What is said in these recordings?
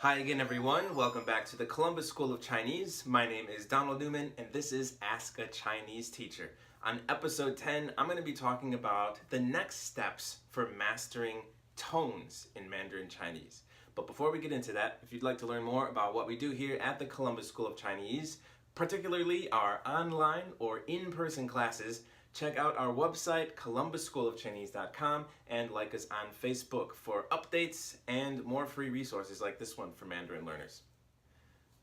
Hi again, everyone. Welcome back to the Columbus School of Chinese. My name is Donald Newman, and this is Ask a Chinese Teacher. On episode 10, I'm going to be talking about the next steps for mastering tones in Mandarin Chinese. But before we get into that, if you'd like to learn more about what we do here at the Columbus School of Chinese, particularly our online or in-person classes, check out our website, columbusschoolofchinese.com, and like us on Facebook for updates and more free resources like this one for Mandarin learners.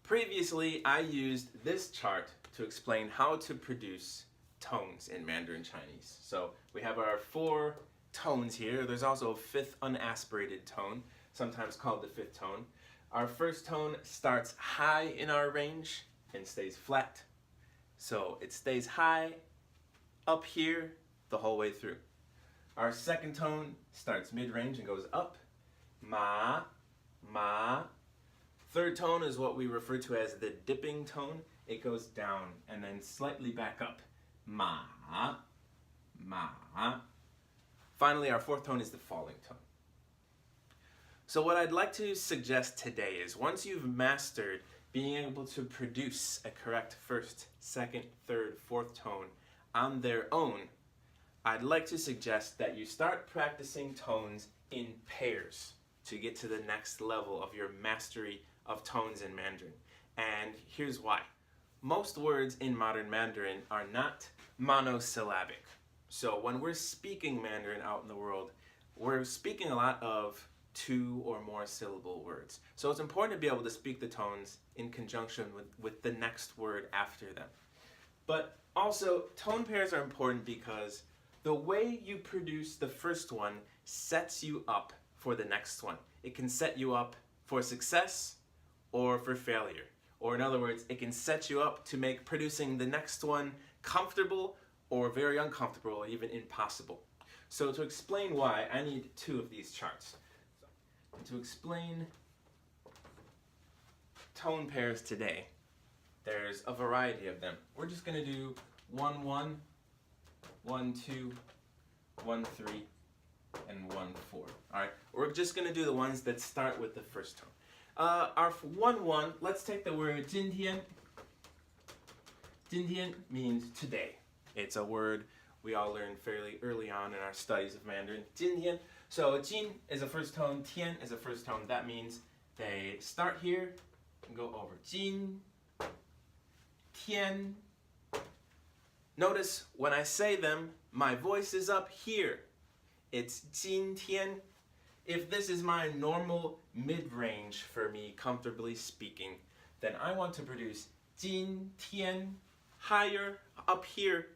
Previously, I used this chart to explain how to produce tones in Mandarin Chinese. So we have our 4 tones here. There's also a 5th unaspirated tone, sometimes called the 5th tone. Our first tone starts high in our range and stays flat. So it stays high up here the whole way through. Our second tone starts mid-range and goes up. Ma, ma. Third tone is what we refer to as the dipping tone. It goes down and then slightly back up. Ma, ma. Finally, our fourth tone is the falling tone. So what I'd like to suggest today is once you've mastered being able to produce a correct first, second, third, fourth tone on their own, I'd like to suggest that you start practicing tones in pairs to get to the next level of your mastery of tones in Mandarin. And here's why. Most words in modern Mandarin are not monosyllabic. So when we're speaking Mandarin out in the world, we're speaking a lot of 2 or more syllable words. So it's important to be able to speak the tones in conjunction with the next word after them. But also, tone pairs are important because the way you produce the first one sets you up for the next one. It can set you up for success or for failure. Or in other words, it can set you up to make producing the next one comfortable or very uncomfortable or even impossible. So to explain why, I need 2 of these charts. To explain tone pairs today, there's a variety of them. We're just going to do 1, 1, 1, 2, 1, 3, and 1, 4. All right, we're just going to do the ones that start with the first tone. Our 1, 1, let's take the word 今天. 今天 means today. It's a word we all learned fairly early on in our studies of Mandarin. 今天. So 今 is a first tone, 天 is a first tone. That means they start here and go over. 今天. Notice when I say them, my voice is up here. It's 今天. If this is my normal mid-range for me comfortably speaking, then I want to produce 今天 higher, up here,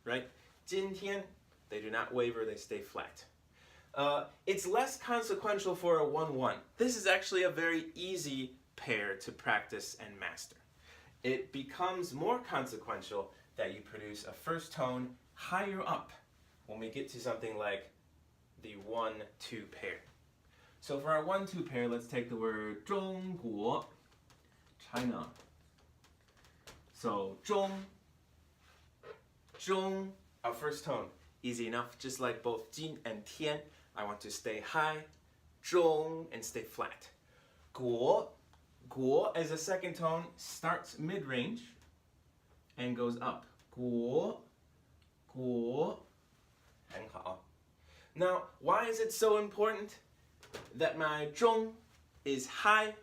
right? 今天, they do not waver, they stay flat. It's less consequential for a 1-1. This is actually a very easy pair to practice and master. It becomes more consequential that you produce a first tone higher up when we get to something like the 1-2 pair. So for our 1-2 pair, let's take the word 中国, China. So 中, our first tone. Easy enough, just like both 今 and 天. I want to stay high, 中, and stay flat. 国, as a second tone, starts mid-range and goes up. 国, 很好. Now, why is it so important that my 中 is high?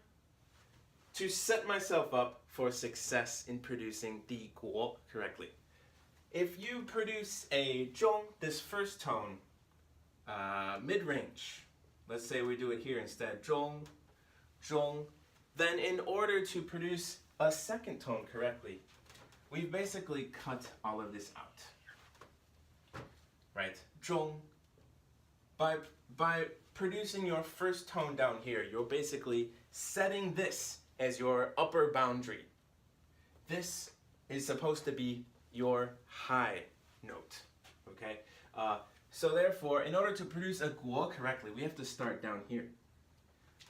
To set myself up for success in producing the 国 correctly. If you produce a 中, this first tone, mid-range, let's say we do it here instead, 中, then in order to produce a second tone correctly, we've basically cut all of this out. Right? 中. By producing your first tone down here, you're basically setting this as your upper boundary. This is supposed to be your high note. Okay? So therefore, in order to produce a 国 correctly, we have to start down here.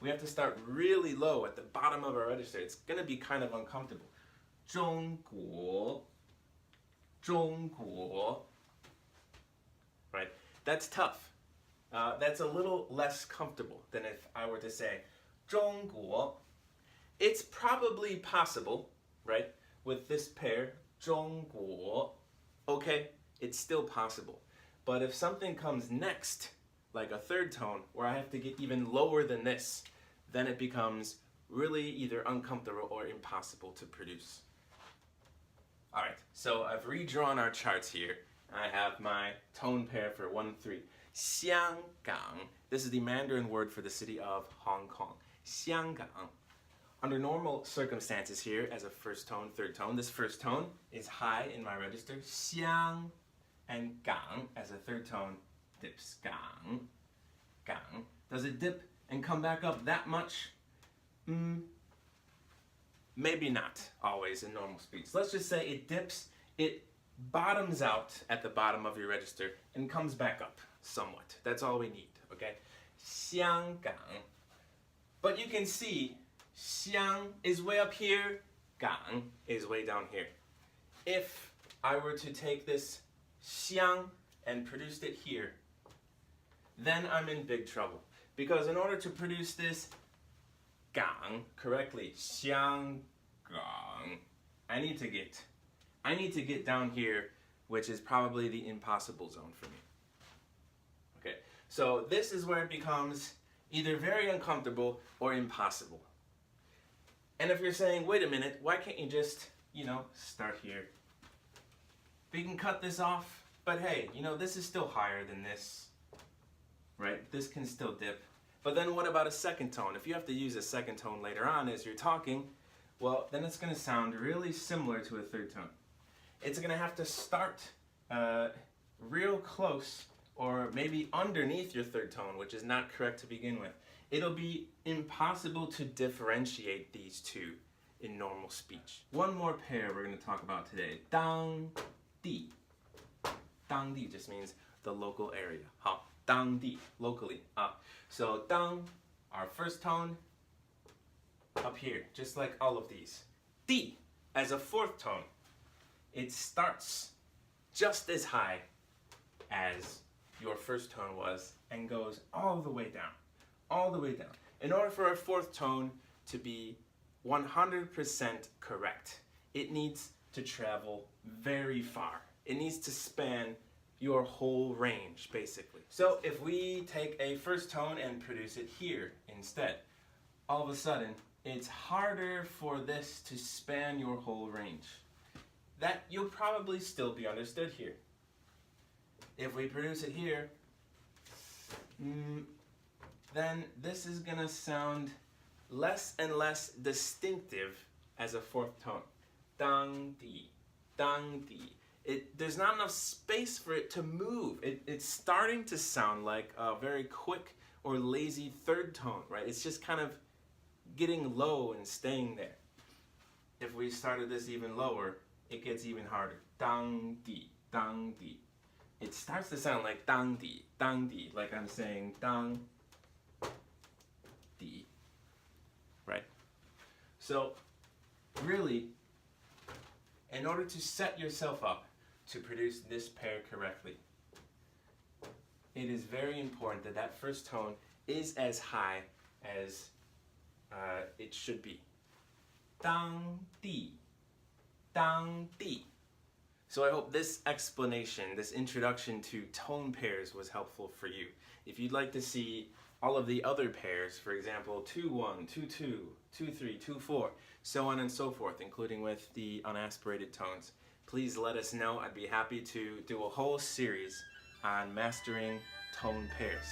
We have to start really low at the bottom of our register. It's going to be kind of uncomfortable. 中国, right? That's tough. That's a little less comfortable than if I were to say 中国. It's probably possible, right, with this pair, 中国. Okay, it's still possible. But if something comes next, like a third tone, where I have to get even lower than this, then it becomes really either uncomfortable or impossible to produce. Alright, so I've redrawn our charts here. I have my tone pair for 1, 3. 香港. This is the Mandarin word for the city of Hong Kong. 香港. Under normal circumstances here, as a first tone, third tone, this first tone is high in my register. 香 and 港as a third tone dips. 港. 港. Does it dip and come back up that much? Maybe not always in normal speech. Let's just say it dips, it bottoms out at the bottom of your register and comes back up somewhat. That's all we need, okay? 香港. But you can see 香 is way up here, 港 is way down here. If I were to take this 香 and produced it here, then I'm in big trouble. Because in order to produce this 港 correctly, 香港, I need to get down here, which is probably the impossible zone for me. Okay, so this is where it becomes either very uncomfortable or impossible. And if you're saying, wait a minute, why can't you just, start here? We can cut this off, but hey, this is still higher than this, right? This can still dip. But then what about a second tone? If you have to use a second tone later on as you're talking, well, then it's going to sound really similar to a third tone. It's going to have to start real close or maybe underneath your third tone, which is not correct to begin with. It'll be impossible to differentiate these two in normal speech. One more pair we're going to talk about today. 当地. 当地 just means the local area. 好, 当地, locally. So 当, our first tone, up here, just like all of these. 地, as a fourth tone, it starts just as high as your first tone was and goes all the way down. All the way down. In order for a fourth tone to be 100% correct, it needs to travel very far. It needs to span your whole range, basically. So if we take a first tone and produce it here instead, all of a sudden, it's harder for this to span your whole range. That you'll probably still be understood here. If we produce it here, then this is gonna sound less and less distinctive as a fourth tone. 当地, 当地. There's not enough space for it to move. It's starting to sound like a very quick or lazy third tone, right? It's just kind of getting low and staying there. If we started this even lower, it gets even harder. 当地, 当地. It starts to sound like 当地, 当地, like I'm saying 当地, right? So, really, in order to set yourself up to produce this pair correctly, it is very important that that first tone is as high as it should be. 当地, 当地. So I hope this explanation, this introduction to tone pairs was helpful for you. If you'd like to see all of the other pairs, for example, 2-1, 2-2, 2-3, 2-4, so on and so forth, including with the unaspirated tones, please let us know. I'd be happy to do a whole series on mastering tone pairs.